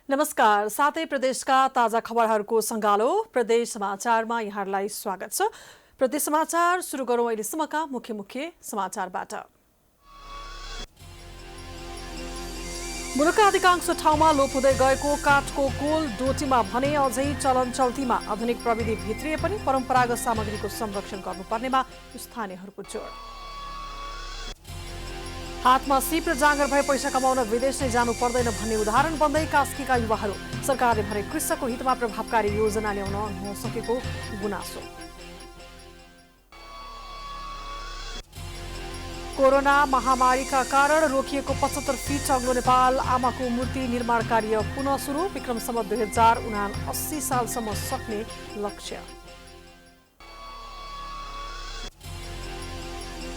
नमस्कार, साथै प्रदेशका ताजा खबरहरूको सङ्गालो प्रदेश समाचारमा यहाँहरूलाई स्वागत छ। प्रदेश समाचार सुरु गरौँ अहिलेसम्मका मुख्य मुख्य समाचारबाट। मुलुकका अधिकांश ठाउँमा लोप हुँदै गएको काठको कोल डोटीमा भने अझै चलन चल्तीमा। आधुनिक प्रविधि भित्रिए पनि परम्परागत सामग्रीको संरक्षण गर्नुपर्नेमा स्थानीयहरूको जोड। हातमा सिप र जाँगर भए पैसा कमाउन विदेश नै जानु पर्दैन भन्ने उदाहरण बन्दै कास्कीका युवाहरू। सरकारले भने कृषकको हितमा प्रभावकारी योजना ल्याउन नसकेको गुनासो। कोरोना महामारीका कारण रोकिएको 75 फिट अग्लो नेपाल आमाको मूर्ति निर्माण कार्य पुनः सुरु। विक्रम सम्वत 2079 सालसम्म सक्ने लक्ष्य।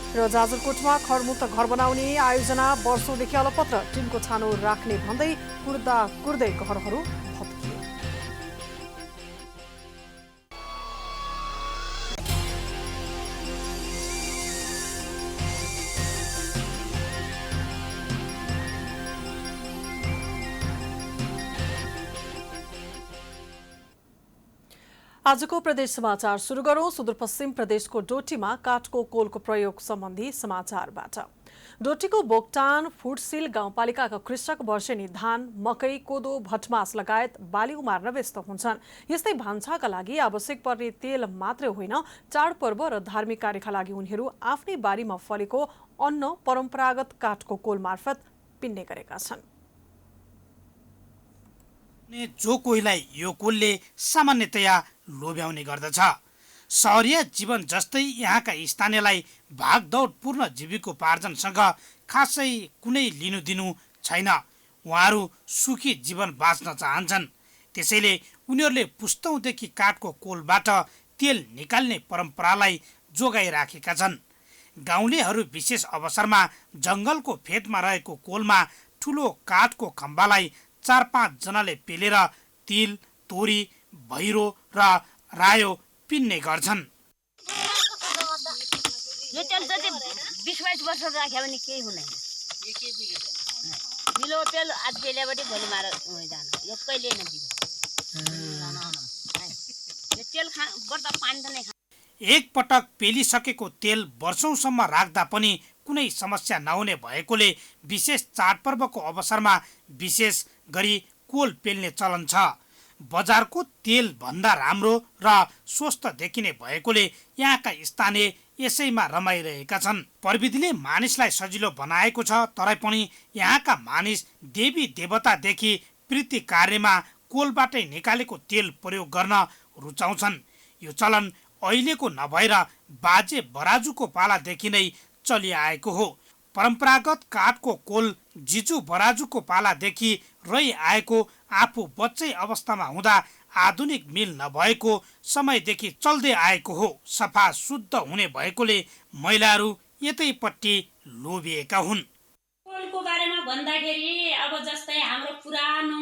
र जाजरकोटमा खडमुक्त घर बनाउने आयोजना वर्षौंदेखि अलपत्र। टिनको छानो राख्ने भन्दै कुर्दै घरहरू भत्किए। आजको प्रदेश समाचार सुरु गरौँ सुदूरपश्चिम प्रदेशको डोटीमा काठको कोलको प्रयोग सम्बन्धी समाचारबाट। डोटीको बोक्टान फुटसिल गाउँपालिकाका कृषक वर्षेनी धान, मकै, कोदो, भटमास लगायत बाली उमार्न व्यस्त हुन्छन्। यस्तै भान्साका लागि आवश्यक पर्ने तेल मात्रै होइन, चाडपर्व र धार्मिक कार्यका लागि उनीहरू आफ्नै बारीमा फलेको अन्न परम्परागत काठको कोल मार्फत पिन्ने गरेका छन्। जो कोहीलाई यो कोलले सामान्यतया लोभ्याउने गर्दछ। सहरिया जीवन जस्तै यहाँका स्थानीयलाई भागदौडपूर्ण जीविकोपार्जनसँग खासै कुनै लिनुदिनु छैन। उहाँहरू सुखी जीवन बाँच्न चाहन्छन्। त्यसैले उनीहरूले पुस्तौँदेखि काठको कोलबाट तेल निकाल्ने परम्परालाई जोगाइराखेका छन्। गाउँलेहरू विशेष अवसरमा जङ्गलको फेदमा रहेको कोलमा ठुलो काठको खम्बालाई 4-5 जनाले पेलेर तिल, तोरी, भैरो र रायो पिन्ने गर्छन्। यो तेल त 20-22 वर्ष राख्यो भने केही हुँदैन। मिलो तेल आज पेल्याबाट भोलि मार जान यो कहिले नदिन्छ। यो तेल बर्दा पानी त नै खा। एक पटक पेलिसकेको तेल वर्षौंसम्म राख्दा पनि कुनै समस्या नहुने भएकोले विशेष चाडपर्वको अवसरमा विशेष गरी कोल पेल्ने चलन छ। बजारको तेल भन्दा राम्रो र स्वस्थ देखिने भएकोले यहाँका स्थानीय यसैमा रमाइरहेका छन्। प्रविधिले मानिसलाई सजिलो बनाएको छ, तरै पनि यहाँका मानिस देवी देवतादेखि प्रीति कार्यमा कोलबाटै निकालेको तेल प्रयोग गर्न रुचाउँछन्। यो चलन अहिलेको नभएर बाजे बराजुको पालादेखि नै चलिआएको हो। परम्परागत काठको कोल जिजु बराजुको पालादेखि रही आएको, आफू बच्चै अवस्थामा हुँदा आधुनिक मिल नभएको समयदेखि चल्दै आएको हो। सफा शुद्ध हुने भएकोले महिलाहरू यतैपट्टि लोभिएका हुन्। कोलको बारेमा भन्दाखेरि अब जस्तै हाम्रो पुरानो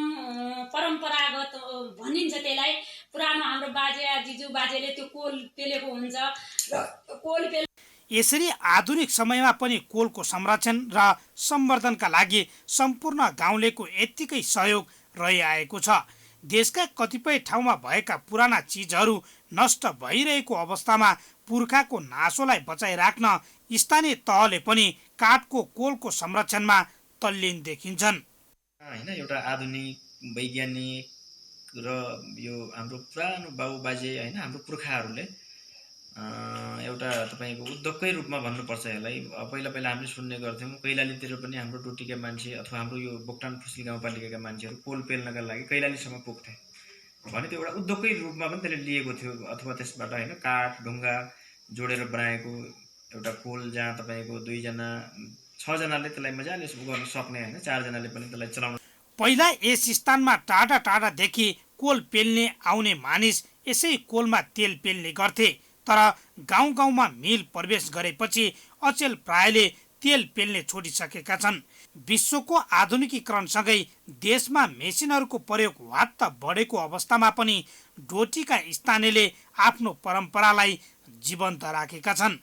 परम्परागत भनिन्छ, त्यसलाई पुरानो हाम्रो बाजे जिजु बाजेले त्यो कोल पेलेको हुन्छ र कोल यसरी आधुनिक समयमा पनि कोलको संरक्षण र सम्वर्धनका लागि सम्पूर्ण गाउँलेको यत्तिकै सहयोग रहिआएको छ। देशका कतिपय ठाउँमा भएका पुराना चिजहरू नष्ट भइरहेको अवस्थामा पुर्खाको नासोलाई बचाइराख्न स्थानीय तहले पनि काठको कोलको संरक्षणमा तल्लीन देखिन्छन्। होइन, एउटा आधुनिक वैज्ञानिक र यो हाम्रो पुरानो बाबुबाजे होइन हाम्रो पुर्खाहरूले एउटा तपाईँको उद्योगकै रूपमा भन्नुपर्छ यसलाई। पहिला पहिला हामीले सुन्ने गर्थ्यौँ कैलालीतिर पनि हाम्रो डोटीका मान्छे अथवा हाम्रो यो बोक्टान फुस्ली गाउँपालिकाका मान्छेहरू कोल पेल्नका लागि कैलालीसम्म पुग्थे भने त्यो एउटा उद्योगकै रूपमा पनि त्यसले लिएको थियो। अथवा त्यसबाट होइन काठ ढुङ्गा जोडेर बनाएको एउटा कोल जहाँ तपाईँको 2 जना 6 जनाले त्यसलाई मजाले गर्न सक्ने होइन, 4 जनाले पनि त्यसलाई चलाउन। पहिला यस स्थानमा टाढा टाढादेखि कोल पेल्ने आउने मानिस यसै कोलमा तेल पेल्ने गर्थे। तर गाउँ गाउँमा मिल प्रवेश गरेपछि अचेल प्रायले तेल पेल्ने छोडिसकेका छन्। विश्वको आधुनिकीकरणसँगै देशमा मेसिनहरूको प्रयोग वात्त बढेको अवस्थामा पनि डोटीका स्थानीयले आफ्नो परम्परालाई जीवन्त राखेका छन्।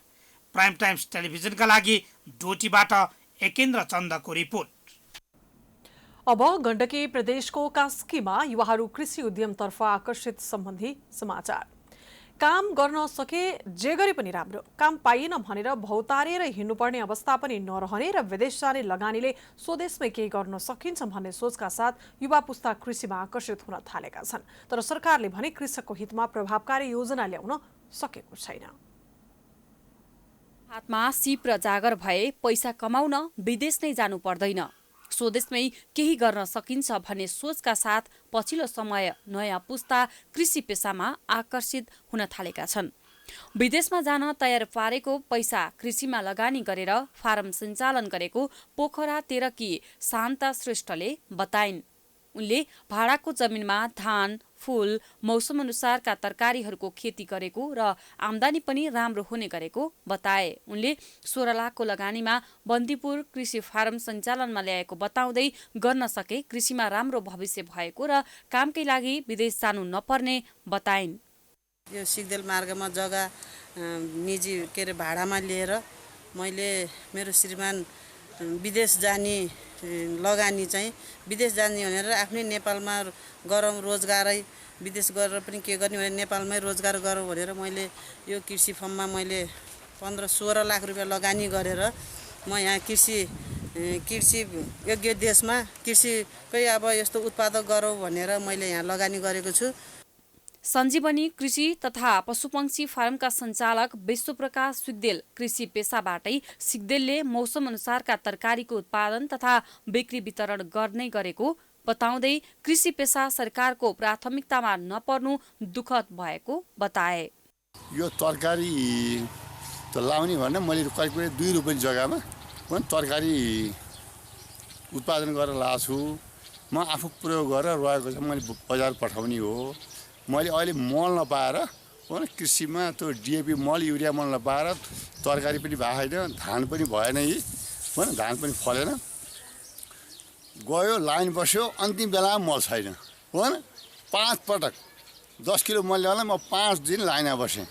प्राइम टाइम्स टेलिभिजनका लागि डोटीबाट एकेन्द्र चन्दको रिपोर्ट। अब गण्डकी प्रदेशको कास्कीमा युवाहरू कृषि उद्यमतर्फ आकर्षित सम्बन्धी समाचार। काम गर्न सके जे गरे पनि राम्रो, काम पाइएन भनेर भौतारेर हिँड्नुपर्ने अवस्था पनि नरहने र विदेश जाने लगानीले स्वदेशमै केही गर्न सकिन्छ भन्ने सोचका साथ युवा पुस्ता कृषिमा आकर्षित हुन थालेका छन्। तर सरकारले भने कृषकको हितमा प्रभावकारी योजना ल्याउन सकेको छैन। हातमा सिप र जागर भए पैसा कमाउन विदेश नै जानु पर्दैन, स्वदेशमै केही गर्न सकिन्छ भन्ने सोचका साथ पछिल्लो समय नयाँ पुस्ता कृषि पेसामा आकर्षित हुन थालेका छन्। विदेशमा जान तयार पारेको पैसा कृषिमा लगानी गरेर फारम सञ्चालन गरेको पोखरा तेह्रकी शान्ता श्रेष्ठले बताइन्। उनले भाडाको जमिनमा धान, फूल, मौसम अनुसारका तरकारीहरूको खेती गरेको र आम्दानी पनि राम्रो हुने गरेको बताए। उनले 16 लाखको लगानीमा बन्दीपुर कृषि फारम सञ्चालनमा ल्याएको बताउँदै गर्न सके कृषिमा राम्रो भविष्य भएको र कामकै लागि विदेश जानु नपर्ने बताइन्। यो सिग्देल मार्गमा जग्गा निजी भाडामा लिएर मैले मेरो श्रीमान विदेश जाने लगानी चाहिँ विदेश जाने भनेर आफ्नै नेपालमा गरौँ रोजगारै, विदेश गरेर पनि के गर्ने भनेर नेपालमै रोजगार गरौँ भनेर मैले यो कृषि फर्ममा मैले 15-16 लाख रुपियाँ लगानी गरेर म यहाँ कृषि योग्य देशमा कृषिकै अब यस्तो उत्पादक गरौँ भनेर मैले यहाँ लगानी गरेको छु। सञ्जीवनी कृषि तथा पशुपक्षी फारमका सञ्चालक विश्वप्रकाश सिग्देल कृषि पेसाबाटै सिग्देलले मौसम अनुसारका तरकारीको उत्पादन तथा बिक्री वितरण गर्दै गरेको बताउँदै कृषि पेसा सरकारको प्राथमिकतामा नपर्नु दुःखद भएको बताए। यो तरकारी त लाउने भने मैले करिब 2 रुपैयाँ जग्गामा पनि तरकारी उत्पादन गरेर ल्याएको छु। म आफू प्रयोग गरेर रहेको छ, मैले बजार पठाउने हो। मैले अहिले मल नपाएर कृषिमा त्यो डिएपी मल युरिया मल नपाएर तरकारी पनि भएको छैन, धान पनि भएन, धान पनि फलेन, गयो लाइन बस्यो, अन्तिम बेलामा मल छैन। 5 पटक 10 किलो मल ल्याउन म 5 दिन लाइनमा बसेँ।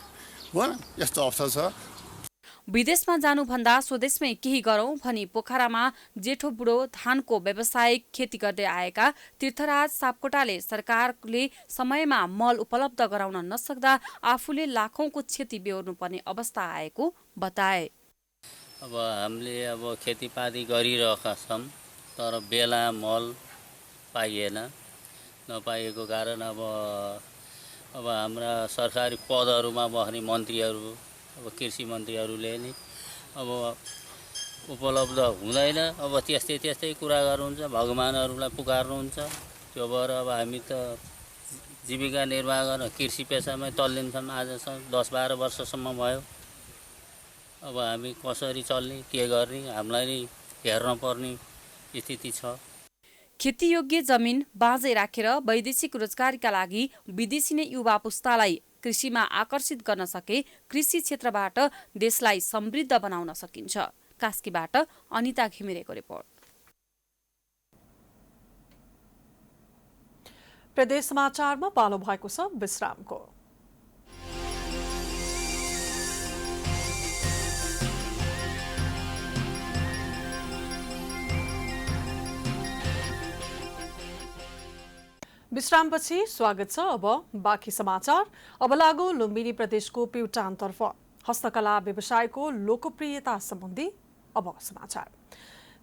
यस्तो अवस्था छ। विदेशमा जानुभन्दा स्वदेशमै केही गरौँ भनी पोखरामा जेठो बुढो धानको व्यावसायिक खेती गर्दै आएका तीर्थराज सापकोटाले सरकारले समयमा मल उपलब्ध गराउन नसक्दा आफूले लाखौंको क्षति बेहोर्नु पर्ने अवस्था आएको बताए। अब हामीले खेतीपाती गरिरहेका छौँ, तर बेला मल पाइएन। नपाइएको कारण अब हाम्रा सरकारी पदहरूमा बस्ने मन्त्रीहरू, कृषि मन्त्रीहरूले नि उपलब्ध हुँदैन। त्यस्तै कुरा गर्नुहुन्छ, भगवानहरूलाई पुकार्नुहुन्छ। त्यो भएर हामी त जीविका निर्वाह गर्न कृषि पेसामै तल्लिन्छौँ। आजसम्म 10-12 वर्षसम्म भयो। हामी कसरी चल्ने, के गर्ने, हामीलाई नै हेर्न पर्ने स्थिति छ। खेतीयोग्य जमिन बाँझै राखेर वैदेशिक रोजगारीका लागि विदेशी नै युवा पुस्तालाई कृषिमा आकर्षित गर्न सके कृषि क्षेत्रबाट देशलाई समृद्ध बनाउन सकिन्छ। कास्कीबाट अनिता घिमिरेको रिपोर्ट। प्रदेश समाचारमा पालो भएको छ विश्रामको। विश्रामपछि स्वागत छ। अब बाँकी समाचार। अब लागू लुम्बिनी प्रदेशको प्युटानतर्फ हस्तकला व्यवसायको लोकप्रियता सम्बन्धी अब समाचार।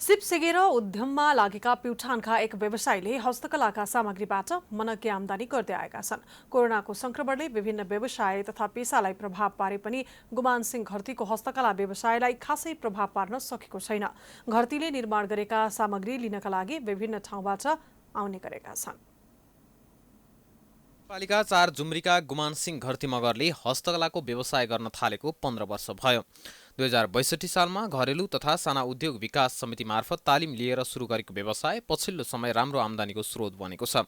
सिप सेगेर उद्यममा लागेका प्युठानका एक व्यवसायीले हस्तकलाका सामग्रीबाट मनग्गे आम्दानी गर्दै आएका छन्। कोरोनाको संक्रमणले विभिन्न व्यवसाय तथा पेसालाई प्रभाव पारे पनि गुमान सिंह घरतीको हस्तकला व्यवसायलाई खासै प्रभाव पार्न सकेको छैन। घरतीले निर्माण गरेका सामग्री लिनका लागि विभिन्न ठाउँबाट आउने गरेका छन्। पालिका 4 जुम्रीका गुमान सिंह घरती मगरले हस्तकलाको व्यवसाय गर्न थालेको 15 वर्ष भयो। 2062 सालमा घरेलु तथा साना उद्योग विकास समिति मार्फत तालिम लिएर सुरु गरेको व्यवसाय पछिल्लो समय राम्रो आम्दानीको स्रोत बनेको छ।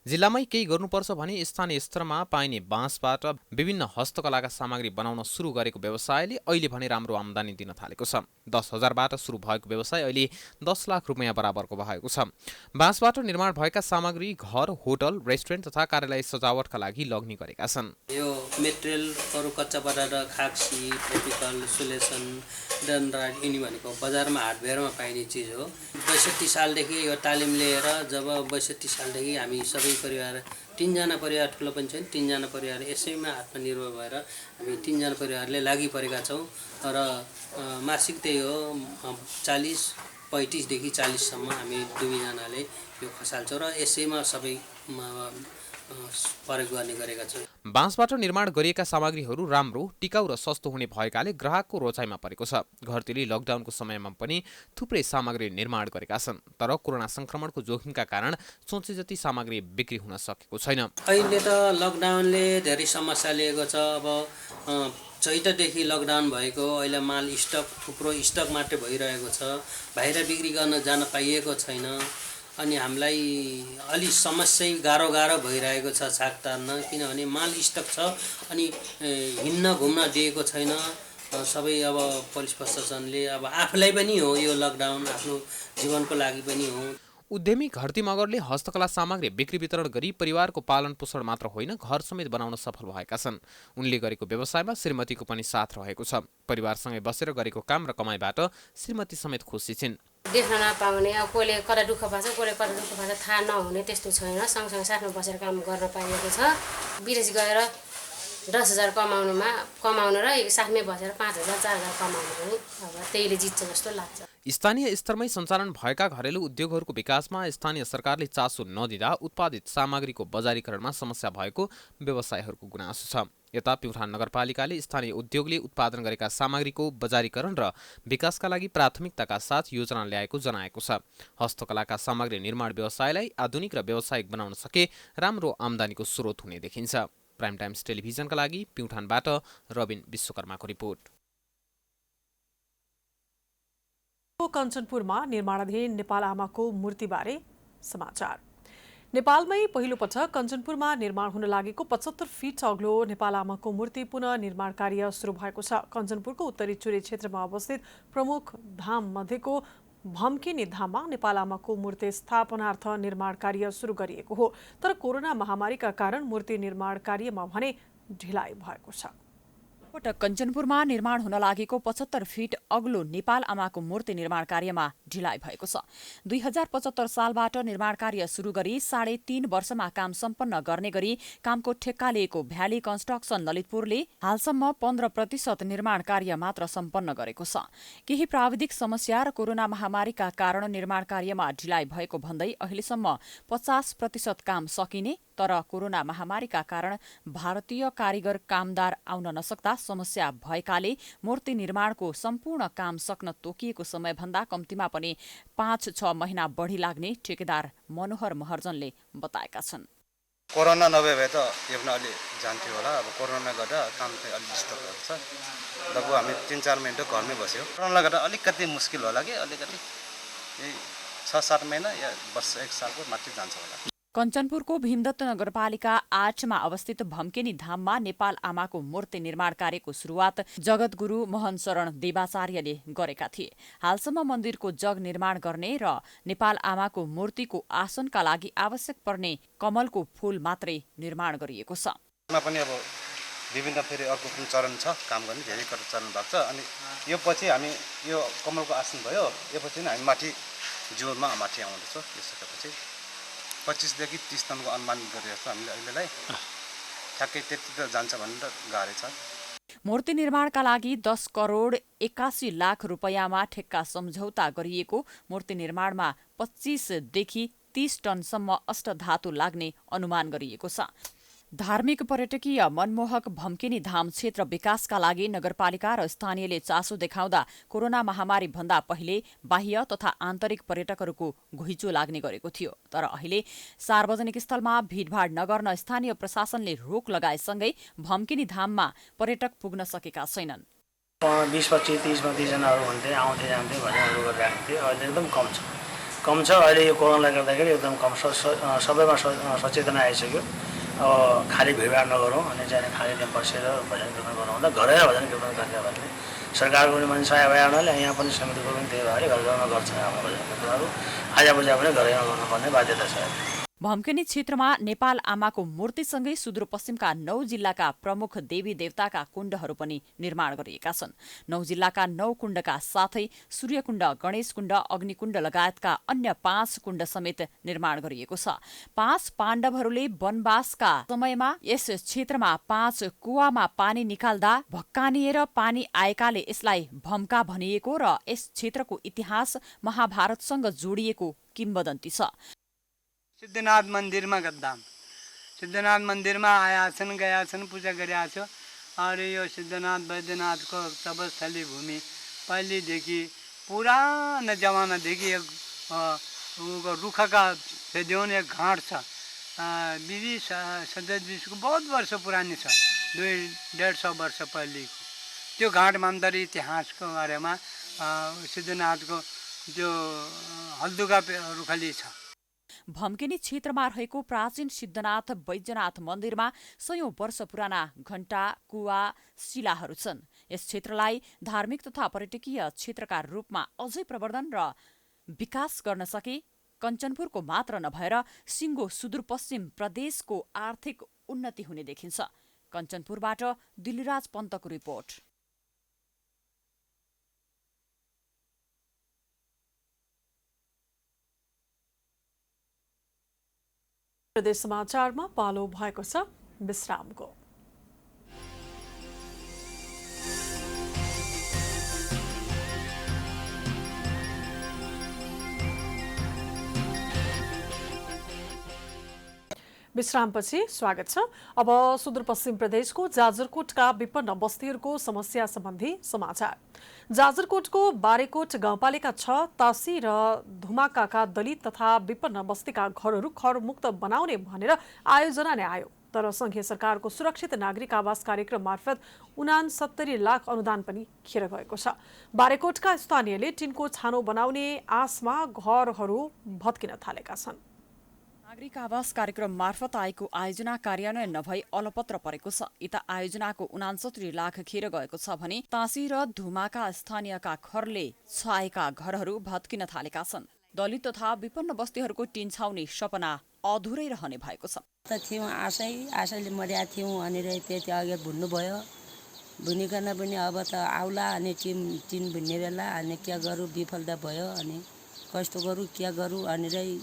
जिल्लामै केही गर्नुपर्छ भने स्थानीय स्तरमा पाइने बाँसबाट विभिन्न हस्तकलाका सामग्री बनाउन सुरु गरेको व्यवसायले अहिले भने राम्रो आम्दानी दिन थालेको छ। 10,000 बाट सुरु भएको व्यवसाय अहिले 10 लाख रुपैयाँ बराबरको भएको छ। बाँसबाट निर्माण भएका सामग्री घर, होटल, रेस्टुरेन्ट तथा कार्यालय सजावटका लागि लग्ने गरेका छन्। यो मेटेरियल अरू कच्चा बनाएर खाक्सी, ट्रपिकल, सुलेसन डनराज यिनी भनेको बजारमा हाटबजारमा पाइने चिज हो। 62 सालदेखि यो तालिम लिएर जब 62 सालदेखि हामी सबै परिवार 3 जना परिवार ठुलो पनि छन् 3 जना परिवार यसैमा आत्मनिर्भर भएर हामी 3 जना परिवारले लागि परेका छौँ र मासिक त्यही हो 35 देखि 40 सम्म हामी दुवैजनाले यो खसाल्छौँ र यसैमा सबै प्रयोग गर्ने गरेका छौँ। बाँसबाट निर्माण गरिएका सामग्रीहरू राम्रो, टिकाउ र सस्तो हुने भएकाले ग्राहकको रोचाइमा परेको छ। घरतिली लकडाउनको समयमा पनि थुप्रै सामग्री निर्माण गरेका छन्, तर कोरोना संक्रमणको जोखिमका कारण सोचे जति सामग्री बिक्री हुन सकेको छैन। अहिले त लकडाउनले धेरै समस्या लिएको छ। अब चैतदेखि लकडाउन भएको, अहिले माल स्टक थुप्रो स्टक मात्रै भइरहेको छ, बाहिर बिक्री गर्न जान पाइएको छैन। अनि हामीलाई अलि समस्या गाह्रो भइरहेको छ छाक तार्न, किनभने माल स्टक छ अनि हिँड्न घुम्न दिएको छैन सबै। अब पुलिस प्रशासनले अब आफूलाई पनि हो यो लकडाउन, आफ्नो जीवनको लागि पनि हो। उद्यमी घरती मगरले हस्तकला सामग्री बिक्री वितरण गरी परिवारको पालन पोषण मात्र होइन घर समेत बनाउन सफल भएका छन्। उनले गरेको व्यवसायमा श्रीमतीको पनि साथ रहेको छ। परिवारसँगै बसेर गरेको काम र कमाइबाट श्रीमती समेत खुसी छिन्। देख्न नपाउने, अब कसले कता दुःख पाएको छ कसले कता दुःख पाएको छ थाहा नहुने त्यस्तो छैन। सँगसँगै साथमा बसेर काम गर्न पाइएको छ। विदेश गएर 10,000 कमाउनु र साथमै बसेर 5,000 4,000 कमाउनु पनि अब त्यहीले जित्छ जस्तो लाग्छ। स्थानीय स्तरमै सञ्चालन भएका घरेलु उद्योगहरूको विकासमा स्थानीय सरकारले चासो नदिँदा उत्पादित सामग्रीको बजारीकरणमा समस्या भएको व्यवसायीहरूको गुनासो छ। यता प्युठान नगरपालिकाले स्थानीय उद्योगले उत्पादन गरेका सामग्रीको बजारीकरण र विकासका लागि प्राथमिकताका साथ योजना ल्याएको जनाएको छ। हस्तकलाका सामग्री निर्माण व्यवसायलाई आधुनिक र व्यावसायिक बनाउन सके राम्रो आम्दानीको स्रोत हुने देखिन्छ। प्राइम टाइम्स टेलिभिजनका लागि प्युठानबाट रबिन विश्वकर्माको रिपोर्ट। कञ्चनपुरमा निर्माणाधीन नेपाल आमाको मूर्तिबारे समाचार। नेपालमै पहिलो पटक कञ्चनपुरमा निर्माण हुन लागेको 75 फिट अग्लो नेपाल आमाको मूर्ति पुनः निर्माण कार्य सुरु भएको छ। कञ्चनपुरको उत्तरी चुरे क्षेत्रमा अवस्थित प्रमुख धाम मध्येको भम्किनी धाममा नेपाल आमाको मूर्ति स्थापनार्थ निर्माण कार्य सुरु गरिएको हो। तर कोरोना महामारीका कारण मूर्ति निर्माण कार्यमा भने ढिलाइ भएको छ। पटक कञ्चनपुरमा निर्माण हुन लागेको 75 फिट अग्लो नेपाल आमाको मूर्ति निर्माण कार्यमा ढिलाइ भएको छ। 2075 सालबाट निर्माण कार्य सुरु गरी 3.5 वर्षमा काम सम्पन्न गर्ने गरी कामको ठेक्का लिएको भ्याली कन्स्ट्रक्सन ललितपुरले हालसम्म 15% निर्माण कार्य मात्र सम्पन्न गरेको छ। केही प्राविधिक समस्या र कोरोना महामारीका कारण निर्माण कार्यमा ढिलाइ भएको भन्दै अहिलेसम्म 50% काम सकिने, तर कोरोना महामारीका कारण भारतीय कारिगर कामदार आउन नसक्दा समस्या भएकाले मूर्ति निर्माणको सम्पूर्ण काम सक्न तोकिएको समयभन्दा कम्तीमा पनि 5-6 महिना बढी लाग्ने ठेकेदार मनोहर महर्जनले बताएका छन्। कोरोना नभए भए त यो पनि अलि जान्थ्यो होला। अब कोरोना गर्दा काम चाहिँ अलि डिस्टर्ब भएको छ। लगभग हामी 3-4 महिना घरमै बस्यो। कोरोनाले गर्दा अलिकति मुस्किल होला कि अलिकति 6-7 महिना या वर्ष 1 सालको माथि जान्छ होला। कञ्चनपुरको भीमदत्त नगरपालिका 8मा अवस्थित भम्किनी धाममा नेपाल आमाको मूर्ति निर्माण कार्यको सुरुवात जगतगुरु मोहन शरण देवाचार्यले गरेका थिए। हालसम्म मन्दिरको जग निर्माण गर्ने र नेपाल आमाको मूर्तिको आसनका लागि आवश्यक पर्ने कमलको फूल मात्रै निर्माण गरिएको छ। पनि अब विभिन्न फेरि अर्को कुन चरण छ काम गर्ने धेरै चरण भएको छ। अनि यो पछि हामी यो कमलको आसन भयो, यो पछि हामी माथि जीवनमा माथि आउँदैछौँ। यो सकेपछि 25 देखि 30 टनको अनुमान गरिरहेको छ हामीले अहिलेलाई। ठ्याक्कै त्यति त जान्छ भन्ने त गाह्रै छ। मूर्ति निर्माणका लागि 10 करोड 81 लाख रुपैयाँमा ठेक्का सम्झौता गरिएको मूर्ति निर्माणमा 25 देखि 30 टनसम्म अष्टधातु लाग्ने अनुमान गरिएको छ। धार्मिक पर्यटकीय मनमोहक भम्किनी धाम क्षेत्र विकासका लागि नगरपालिका र स्थानीयले चासो देखाउँदा कोरोना महामारी भन्दा पहिले बाह्य तथा आन्तरिक पर्यटकहरूको घुइँचो लाग्ने गरेको थियो। तर अहिले सार्वजनिक स्थलमा भीडभाड नगर्न स्थानीय प्रशासनले रोक लगाएसँगै भम्किनी धाममा पर्यटक पुग्न सकेका छैनन्। 20-25-30 जनाहरू हुन्थे, आउँथे जान्थे भजनहरू गरिरहेको थिए। अहिले एकदम कम छ। अहिले यो कोरोनाले गर्दाखेरि एकदम कम सबैमा सचेतना आइसक्यो। अब खाली भिडभाड नगरौँ अनि चाहिँ खाली त्यहाँ बसेर भजन कीर्तन गराउँदा घरै भजन कीर्तन गर्ने भन्ने सरकारको पनि मान्छे सहाय भए हुनाले यहाँ पनि समितिको पनि त्यही भएर घर घरमा गर्छ हाम्रो भजन कीर्तनहरू। आजा पूजा पनि घरैमा गर्नुपर्ने बाध्यता छ। भम्केनी क्षेत्रमा नेपाल आमाको मूर्तिसँगै सुदूरपश्चिमका 9 जिल्लाका प्रमुख देवी देवताका कुण्डहरू पनि निर्माण गरिएका छन्। 9 जिल्लाका 9 कुण्डका साथै सूर्यकुण्ड, गणेश कुण्ड, अग्निकुण्ड लगायतका अन्य 5 कुण्ड समेत निर्माण गरिएको छ। 5 पाण्डवहरूले वनवासका समयमा यस क्षेत्रमा 5 कुवामा पानी निकाल्दा भक्कानिएर पानी आएकाले यसलाई भम्का भनिएको र यस क्षेत्रको इतिहास महाभारतसँग जोडिएको किम्वदन्ती छ। सिद्धनाथ मन्दिरमा गद्दाम सिद्धनाथ मन्दिरमा आया छन्, गया छन्, पूजा गरेका छ। अरे यो सिद्धनाथ वैद्यनाथको तपस्थली भूमि पहिलेदेखि पुरानो जमानादेखि एक रुखका फेद्यौन एक घाट छ। विधि सदस्य बहुत वर्ष पुरानी छ, 200-150 वर्ष पहिलेको। त्यो घाट मान्दरी इतिहासको बारेमा सिद्धनाथको त्यो हल्दुका रुखली छ। भम्केनी क्षेत्रमा रहेको प्राचीन सिद्धनाथ वैद्यनाथ मन्दिरमा 100औं वर्ष पुराना घण्टा, कुवा, शिलाहरू छन्। यस क्षेत्रलाई धार्मिक तथा पर्यटकीय क्षेत्रका रूपमा अझै प्रवर्धन र विकास गर्न सके कञ्चनपुरको मात्र नभएर सिङ्गो सुदूरपश्चिम प्रदेशको आर्थिक उन्नति हुने देखिन्छ। कञ्चनपुरबाट दिल्लीराज पन्तको रिपोर्ट। प्रदेश समाचारमा पालो भएको छ विश्रामको। विश्रामपछि स्वागत छ। अब सुदूरपश्चिम प्रदेशको जाजरकोटका विपन्न बस्तीहरूको समस्या सम्बन्धी समाचार। जाजरकोटको बारेकोट गाउँपालिका 6, तासी र धुमाकाका दलित तथा विपन्न बस्तीका घरहरू खरमुक्त बनाउने भनेर आयोजना नै आयो, तर संघीय सरकारको सुरक्षित नागरिक आवास कार्यक्रम मार्फत 69 लाख अनुदान पनि खेर गएको छ। बारेकोटका स्थानीयले टिनको छानो बनाउने आशमा घरहरू भत्किन थालेका छन्। नागरिक आवास कार्यक्रम मार्फत आएको आयोजना कार्यान्वयन नभई अलपत्र परेको छ। यता आयोजनाको 69 लाख खेर गएको छ भने तासी र धुमाका स्थानीयका खरले छाएका घरहरू भत्किन थालेका छन्। दलित तथा विपन्न बस्तीहरूको टिन छाउने सपना अधुरै रहने भएको छ। थियौँ आशैले मर्या थियौँ अनि त्यति अघि भुन्नुभयो, भुनिकन पनि अब त आउला अनि टिन भुन्ने बेला अनि क्या गरौँ, विफलता भयो अनि कस्तो गरौँ क्या गरौँ अनि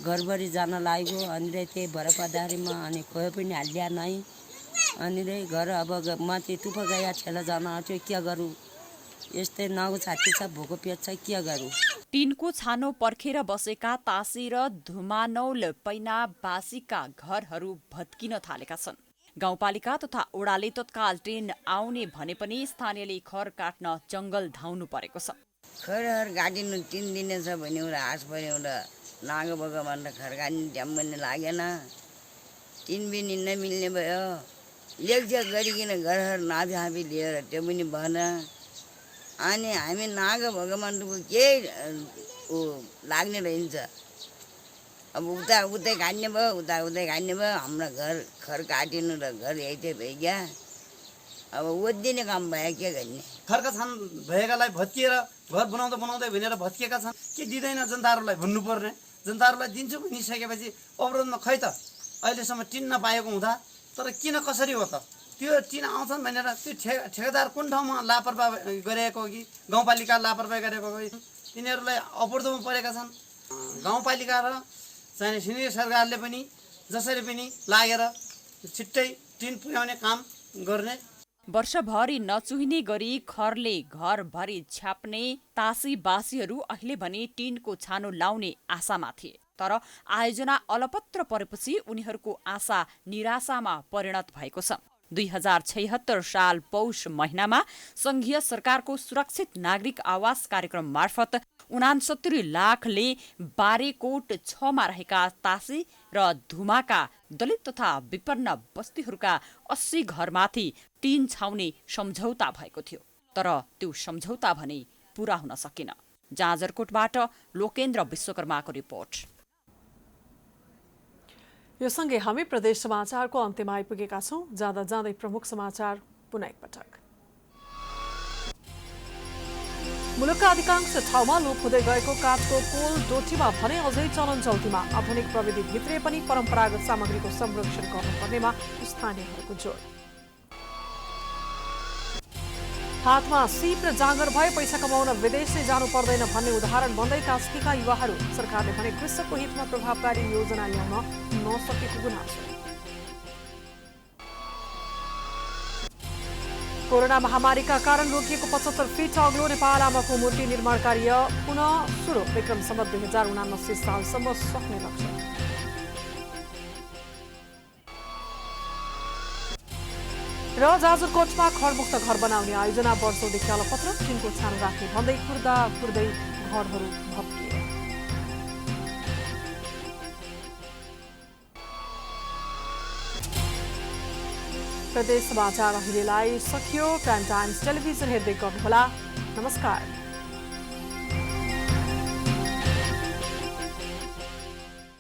घरभरि जान लाग्यो अनि त्यही भएर पर्दाखेरिमा अनि खोयो पनि हालिया नै अनि घर अब माथि टुप्प गया छेला जान आउँथ्यो, के गरौँ, यस्तै नाउ छाती छ, भोको पेट छ, के गरौँ। टिनको छानो पर्खेर बसेका तासी र धुमानौल पैनाबासीका घरहरू भत्किन थालेका छन्। गाउँपालिका तथा ओडाले तत्काल टिन आउने भने पनि स्थानीयले खर काट्न जङ्गल धाउनु परेको छ। खर गाडिनु टिन दिनेछ भने एउटा हाँस पऱ्यो, एउटा नागो बगो भनेर खर गाड्ने ड्याम पनि लागेन, टिन पनि नमिल्ने भयो। लेखझेक गरिकन घर नाभिहाबी लिएर त्यो पनि भएन। अनि हामी नाग भगवान्को केही लाग्ने रहन्छ। अब उतै घान्ने भयो, उतै घान्ने भयो। हाम्रो घर खर काटिनु र घर यही भइगयो। अब ओदिने काम भयो, के गर्ने। खरका छन् भएकालाई भत्किएर घर बनाउँदै भनेर भत्किएका छन्। के दिँदैन जनताहरूलाई भन्नुपर्ने, जनताहरूलाई दिन्छु भनिसकेपछि अवरोधमा खै त अहिलेसम्म टिन नपाएको हुँदा, तर किन कसरी हो त त्यो टिन आउँछन् भनेर त्यो ठेकेदार कुन ठाउँमा लापरवाही गरेको हो कि गाउँपालिका लापरवाही गरेको हो कि तिनीहरूलाई अपुर्दोमा परेका छन्। गाउँपालिका र चाहिँ सिनियर सरकारले पनि जसरी पनि लागेर छिट्टै टिन पुर्याउने काम गर्ने। वर्षभरि नचुहिने गरी खरले घरभरि छ्याप्ने तासीबासीहरू अहिले भने टिनको छानो लाउने आशामा थिए, तर आयोजना अलपत्र परेपछि उनीहरूको आशा निराशामा परिणत भएको छ। 2076 साल पौष महिनामा संघीय सरकारको सुरक्षित नागरिक आवास कार्यक्रम मार्फत 69 लाखले बारेकोट 6 मा रहेका तासी र धुमाका दलित तथा विपन्न बस्तीहरूका 80 घरमाथि टिन छाउने सम्झौता भएको थियो, तर त्यो सम्झौता भने पूरा हुन सकेन। जाजरकोटबाट लोकेन्द्र विश्वकर्माको रिपोर्ट। यो सँगै हामी प्रदेश समाचारको अन्त्यमा आइपुगेका छौं। जाँदा जाँदै प्रमुख समाचार पुनः एकपटक। मुलुकका अधिकांश ठाउँमा लोप हुँदै गएको काठको कोल डोटीमा भने अझै चलन चल्तीमा। आधुनिक प्रविधि भित्रै पनि परम्परागत सामग्रीको संरक्षण गर्नुपर्नेमा स्थानीयहरूको जोड। हातमा सिप र जाँगर भए पैसा कमाउन विदेश नै जानु पर्दैन भन्ने उदाहरण बन्दै कास्कीका युवाहरू। सरकारले भने कृषकको हितमा प्रभावकारी योजना ल्याउन नसकेको गुनासो। कोरोना महामारीका कारण रोकिएको 75 फिट अग्लो नेपाल आमाको मूर्ति निर्माण कार्य पुनः सुरु। विक्रम सम्वत 2079 सालसम्म सक्ने लक्ष्य। र जाजरकोटमा खडमुक्त घर बनाउने आयोजना वर्षौंदेखि अलपत्र। टिनको छानो राख्ने भन्दै कुर्दा कुर्दै घरहरू भत्किए। प्रदेश समाचार अहिलेलाई सकियो। प्राइम टाइम्स टेलिभिजन हेर्दै गर्नुहोला। नमस्कार।